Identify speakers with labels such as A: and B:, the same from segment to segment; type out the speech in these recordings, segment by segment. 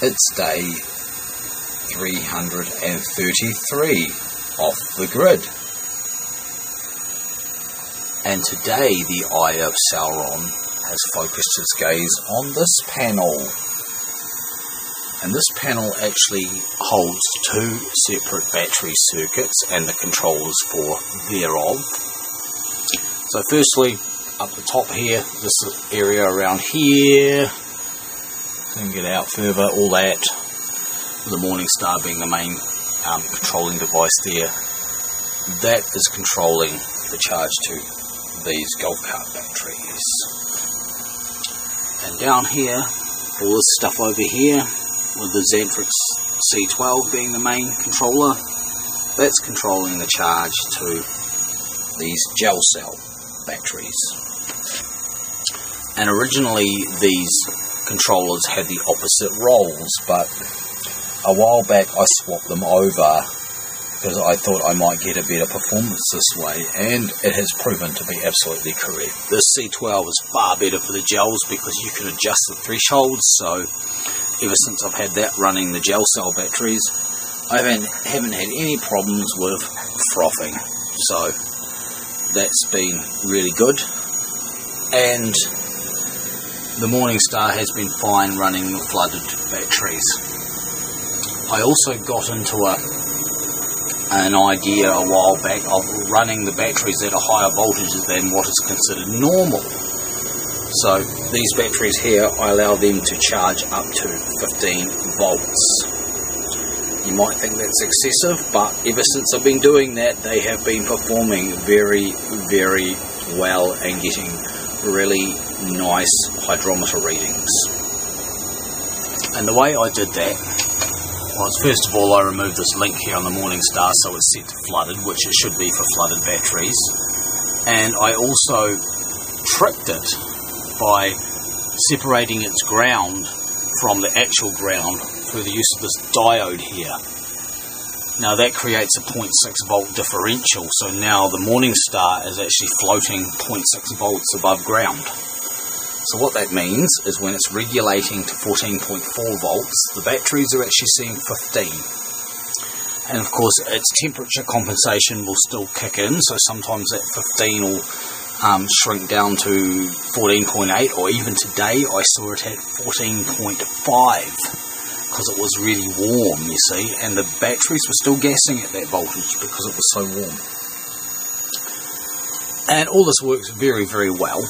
A: It's day 333 off the grid. And today the Eye of Sauron has focused its gaze on this panel. And this panel actually holds two separate battery circuits and the controllers for thereof. So firstly, up the top here, this area around here, then get out further, all that, the Morningstar being the main controlling device there, that is controlling the charge to these golf cart batteries. And down here, all this stuff over here, with the Xantrex C12 being the main controller, that's controlling the charge to these gel cell batteries. And originally these controllers had the opposite roles, but a while back I swapped them over because I thought I might get a better performance this way, and it has proven to be absolutely correct. This C12 is far better for the gels because you can adjust the thresholds, so ever since I've had that running the gel cell batteries, I haven't had any problems with frothing, so that's been really good. And the Morningstar has been fine running the flooded batteries. I also got into an idea a while back of running the batteries at a higher voltage than what is considered normal. So these batteries here, I allow them to charge up to 15 volts. You might think that's excessive, but ever since I've been doing that, they have been performing very, very well and getting really nice hydrometer readings. And the way I did that was, first of all, I removed this link here on the Morningstar so it's set to flooded, which it should be for flooded batteries. And I also tricked it by separating its ground from the actual ground through the use of this diode here. Now that creates a 0.6 volt differential, so now the Morningstar is actually floating 0.6 volts above ground. So what that means is when it's regulating to 14.4 volts, the batteries are actually seeing 15. And of course its temperature compensation will still kick in, so sometimes that 15 will shrink down to 14.8, or even today I saw it at 14.5 because it was really warm, you see, and the batteries were still gassing at that voltage because it was so warm. And all this works very, very well,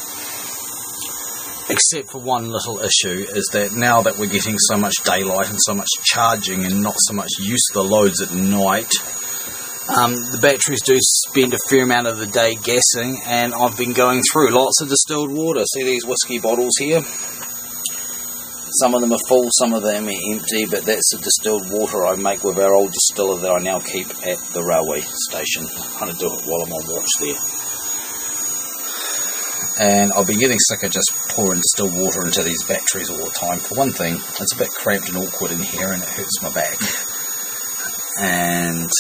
A: except for one little issue, is that now that we're getting so much daylight and so much charging and not so much use of the loads at night, the batteries do spend a fair amount of the day gassing, and I've been going through lots of distilled water. See these whiskey bottles here? Some of them are full, some of them are empty, but that's the distilled water I make with our old distiller that I now keep at the railway station. I kind of do it while I'm on watch there. And I've been getting sick of just pouring distilled water into these batteries all the time. For one thing, it's a bit cramped and awkward in here and it hurts my back. And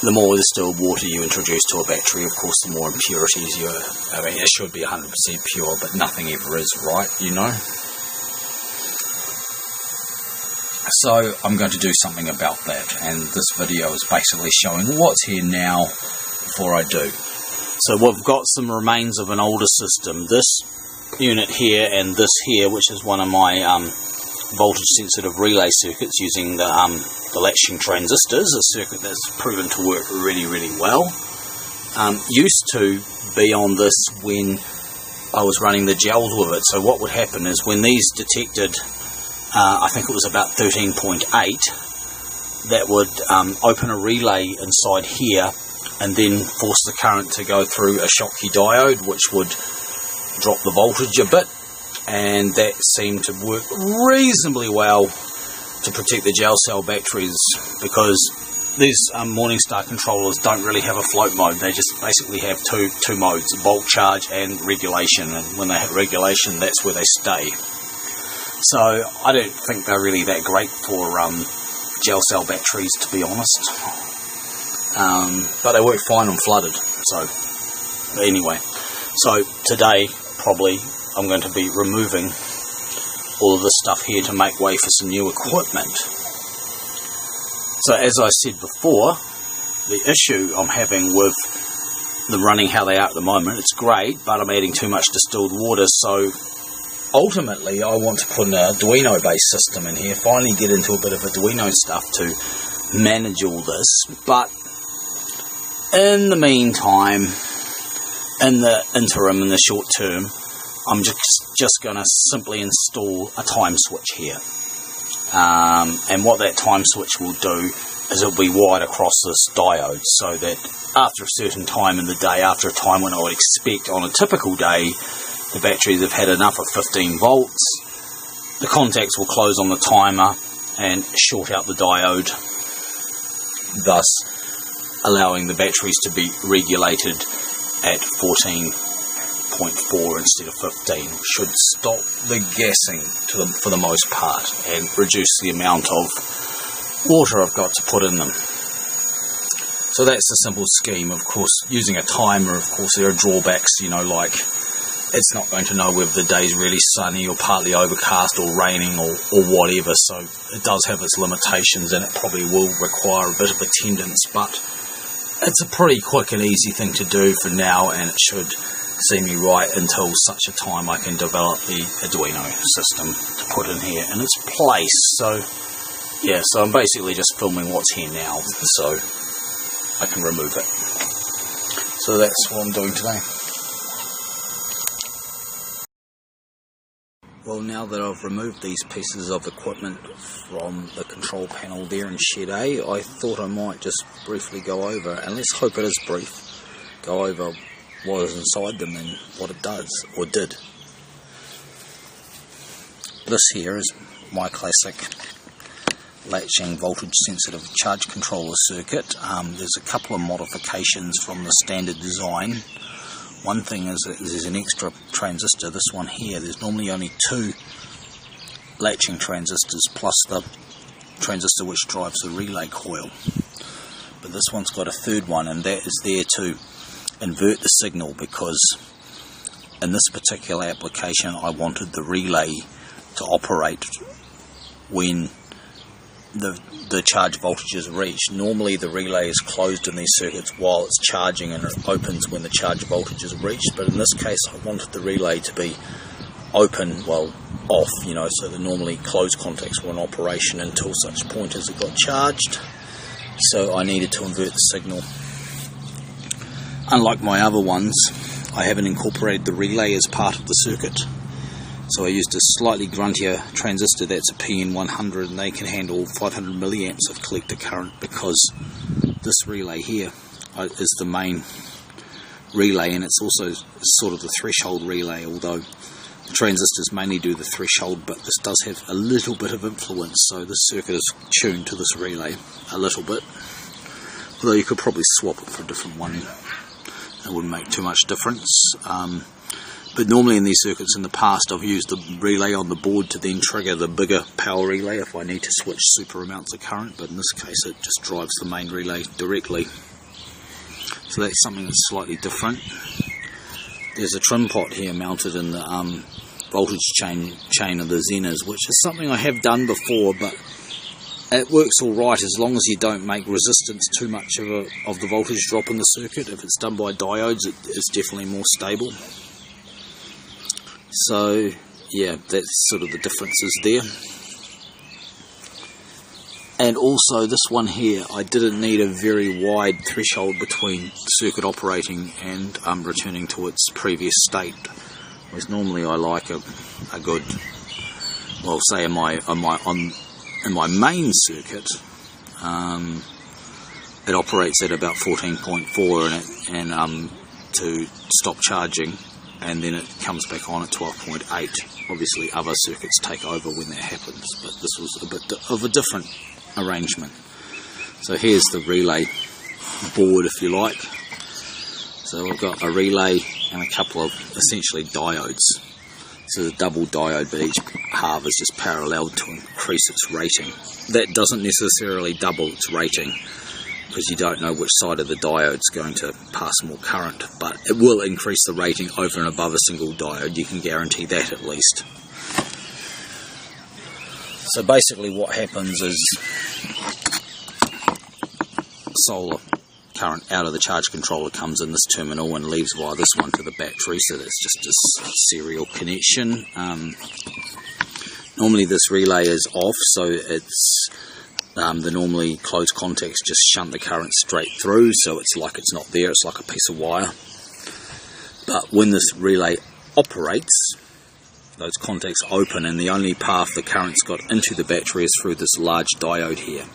A: the more distilled water you introduce to a battery, of course, the more impurities it should be 100% pure, but nothing ever is, right, you know? So I'm going to do something about that, and this video is basically showing what's here now before I do. So we've got some remains of an older system. This unit here and this here, which is one of my voltage sensitive relay circuits using the latching transistors, a circuit that's proven to work really, really well. Used to be on this when I was running the gels with it. So what would happen is when these detected, I think it was about 13.8, that would open a relay inside here and then force the current to go through a Schottky diode, which would drop the voltage a bit, and that seemed to work reasonably well to protect the gel cell batteries, because these Morningstar controllers don't really have a float mode. They just basically have two modes, bulk charge and regulation, and when they hit regulation, that's where they stay. So I don't think they're really that great for gel cell batteries, to be honest, but they work fine on flooded. So anyway, so today probably I'm going to be removing all of this stuff here to make way for some new equipment. So as I said before, the issue I'm having with them running how they are at the moment, it's great, but I'm adding too much distilled water, so ultimately I want to put an Arduino based system in here, finally get into a bit of Arduino stuff to manage all this. But in the meantime, in the interim, in the short term, I'm just going to simply install a time switch here. And what that time switch will do is it'll be wired across this diode, so that after a certain time in the day, after a time when I would expect on a typical day, the batteries have had enough of 15 volts, the contacts will close on the timer and short out the diode, thus allowing the batteries to be regulated at 14.4 instead of 15. Should stop the gassing for the most part and reduce the amount of water I've got to put in them. So that's the simple scheme. Of course, using a timer, of course, there are drawbacks, like it's not going to know whether the day's really sunny or partly overcast or raining or whatever, so it does have its limitations and it probably will require a bit of attendance, but it's a pretty quick and easy thing to do for now, and it should see me right until such a time I can develop the Arduino system to put in here in its place. So yeah, so I'm basically just filming what's here now so I can remove it. So that's what I'm doing today. Well, now that I've removed these pieces of equipment from the control panel there in Shed A, I thought I might just briefly go over, and let's hope it is brief, go over what is inside them and what it does, or did. This here is my classic latching voltage sensitive charge controller circuit. There's a couple of modifications from the standard design. One thing is that there's an extra transistor, this one here. There's normally only 2 latching transistors plus the transistor which drives the relay coil. But this one's got a third one, and that is there to invert the signal, because in this particular application I wanted the relay to operate when the charge voltage is reached. Normally the relay is closed in these circuits while it's charging and it opens when the charge voltage is reached, but in this case I wanted the relay to be open, well, off, so the normally closed contacts were in operation until such point as it got charged. So I needed to invert the signal. Unlike my other ones, I haven't incorporated the relay as part of the circuit. So I used a slightly gruntier transistor, that's a PN100, and they can handle 500 milliamps of collector current, because this relay here is the main relay, and it's also sort of the threshold relay, although the transistors mainly do the threshold, but this does have a little bit of influence, so this circuit is tuned to this relay a little bit, although you could probably swap it for a different one. It wouldn't make too much difference. But normally in these circuits in the past I've used the relay on the board to then trigger the bigger power relay if I need to switch super amounts of current, but in this case it just drives the main relay directly. So that's something that's slightly different. There's a trim pot here mounted in the voltage chain of the Zenas, which is something I have done before, but it works alright as long as you don't make resistance too much of the voltage drop in the circuit. If it's done by diodes, it's definitely more stable. So yeah, that's sort of the differences there. And also this one here, I didn't need a very wide threshold between circuit operating and returning to its previous state. Whereas normally I like a good, well, say in my main circuit, it operates at about 14.4 and to stop charging, and then it comes back on at 12.8. Obviously other circuits take over when that happens, but this was a bit of a different arrangement. So here's the relay board, if you like. So we've got a relay and a couple of essentially diodes. So the double diode, but each half is just paralleled to increase its rating. That doesn't necessarily double its rating, because you don't know which side of the diode is going to pass more current, but it will increase the rating over and above a single diode, you can guarantee that at least. So basically what happens is solar current out of the charge controller comes in this terminal and leaves via this one to the battery, so that's just a serial connection. Normally this relay is off, so it's the normally closed contacts just shunt the current straight through, so it's like it's not there, it's like a piece of wire. But when this relay operates, those contacts open, and the only path the current's got into the battery is through this large diode here.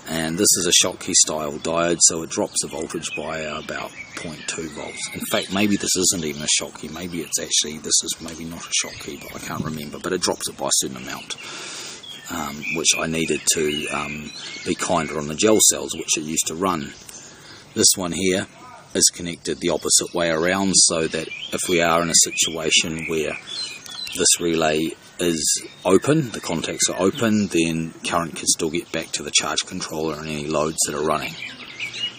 A: And this is a Schottky style diode, so it drops the voltage by about 0.2 volts. In fact, maybe this isn't even a Schottky, maybe it's actually, this is maybe not a Schottky, but I can't remember, but it drops it by a certain amount, which I needed to be kinder on the gel cells, which it used to run. This one here is connected the opposite way around, so that if we are in a situation where this relay is open, the contacts are open, then current can still get back to the charge controller and any loads that are running.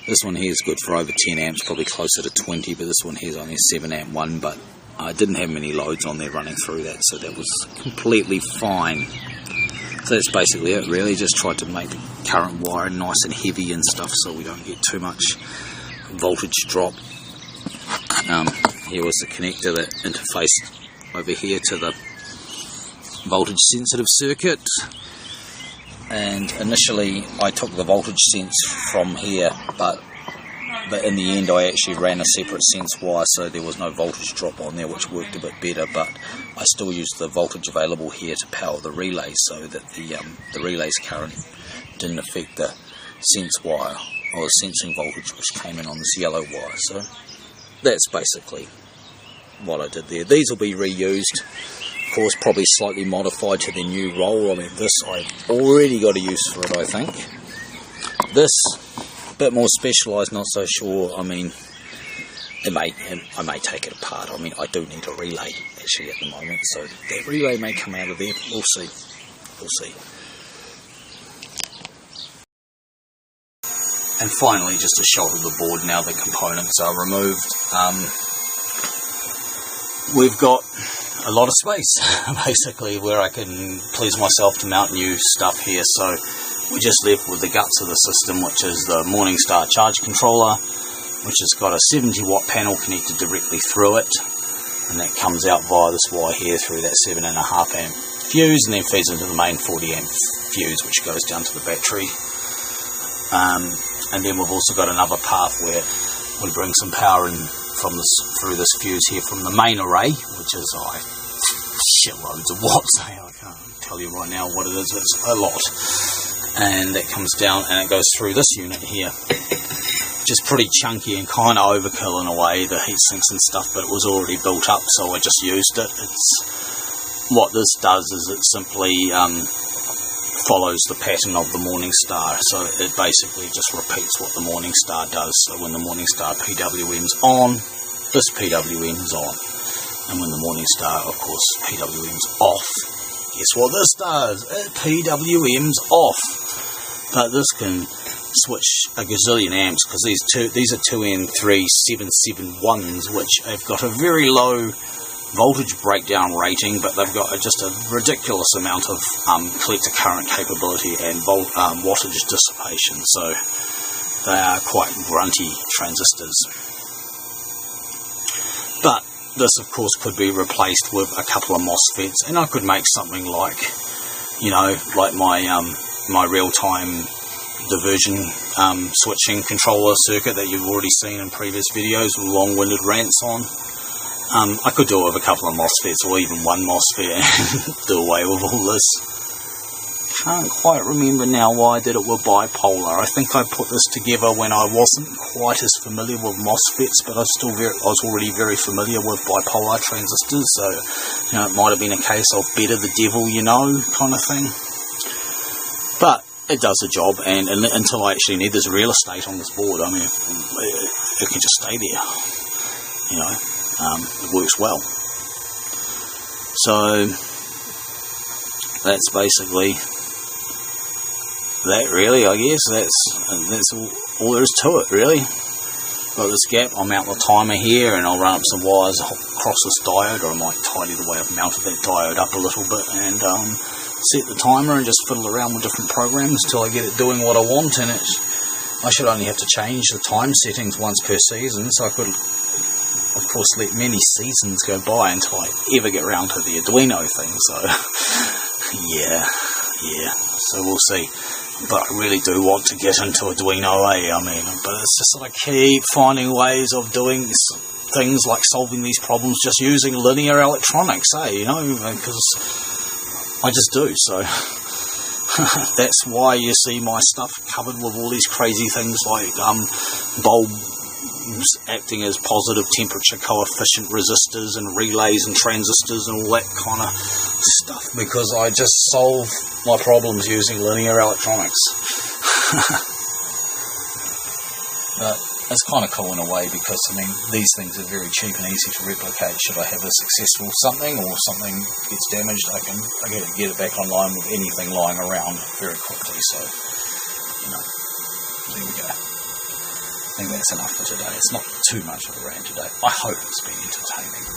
A: This one here is good for over 10 amps, probably closer to 20, but this one here is only a 7 amp one, but I didn't have many loads on there running through that, so that was completely fine. So that's basically it really, just tried to make the current wire nice and heavy and stuff so we don't get too much voltage drop. Here was the connector that interfaced over here to the voltage sensitive circuit, and initially I took the voltage sense from here, but in the end I actually ran a separate sense wire, so there was no voltage drop on there, which worked a bit better, but I still used the voltage available here to power the relay, so that the relay's current didn't affect the sense wire or the sensing voltage which came in on this yellow wire. So that's basically what I did there. These will be reused, of course, probably slightly modified to their new role. I mean, this I've already got a use for it, I think. This, a bit more specialised, not so sure. I mean, I may take it apart. I mean, I do need a relay actually at the moment, so that relay may come out of there. We'll see. We'll see. And finally, just to shoulder the board now the components are removed. We've got a lot of space, basically, where I can please myself to mount new stuff here. So we just left with the guts of the system, which is the Morningstar charge controller, which has got a 70 watt panel connected directly through it, and that comes out via this wire here through that 7.5 amp fuse, and then feeds into the main 40 amp fuse, which goes down to the battery. And then we've also got another path where we bring some power in from this through this fuse here from the main array, which is shitloads of watts. I can't tell you right now what it is, it's a lot. And that comes down and it goes through this unit here. Just pretty chunky and kind of overkill in a way, the heat sinks and stuff, but it was already built up, so I just used it. What this does is it simply follows the pattern of the Morningstar, so it basically just repeats what the Morningstar does. So when the Morningstar PWM's on, this PWM's on, and when the Morningstar, of course, PWM's off, guess what this does? It PWM's off. But this can switch a gazillion amps, because these are 2N3771s, which have got a very low voltage breakdown rating, but they've got just a ridiculous amount of collector current capability and wattage dissipation, so they are quite grunty transistors. But this, of course, could be replaced with a couple of MOSFETs, and I could make something like, like my real-time diversion switching controller circuit that you've already seen in previous videos with long-winded rants on. I could do it with a couple of MOSFETs, or even one MOSFET, and do away with all this. Can't quite remember now why I did it with bipolar. I think I put this together when I wasn't quite as familiar with MOSFETs, but I was already very familiar with bipolar transistors, so it might have been a case of better the devil, kind of thing. But it does the job, and until I actually need this real estate on this board, I mean, it can just stay there, it works well. So that's basically that, really. I guess that's all there is to it, really. Got this gap, I'll mount the timer here, and I'll run up some wires across this diode, or I might tidy the way I've mounted that diode up a little bit, and set the timer and just fiddle around with different programs till I get it doing what I want, and I should only have to change the time settings once per season, so I could, of course, let many seasons go by until I ever get around to the Arduino thing, so yeah, so we'll see. But I really do want to get into Arduino, but it's just I keep finding ways of doing things like solving these problems just using linear electronics, because I just do, so that's why you see my stuff covered with all these crazy things like bulbs acting as positive temperature coefficient resistors and relays and transistors and all that kind of stuff, because I just solve my problems using linear electronics. But it's kind of cool in a way, because these things are very cheap and easy to replicate. Should I have a successful something or something gets damaged, I can get it back online with anything lying around very quickly. So, there we go. I think that's enough for today. It's not too much of a rant today. I hope it's been entertaining.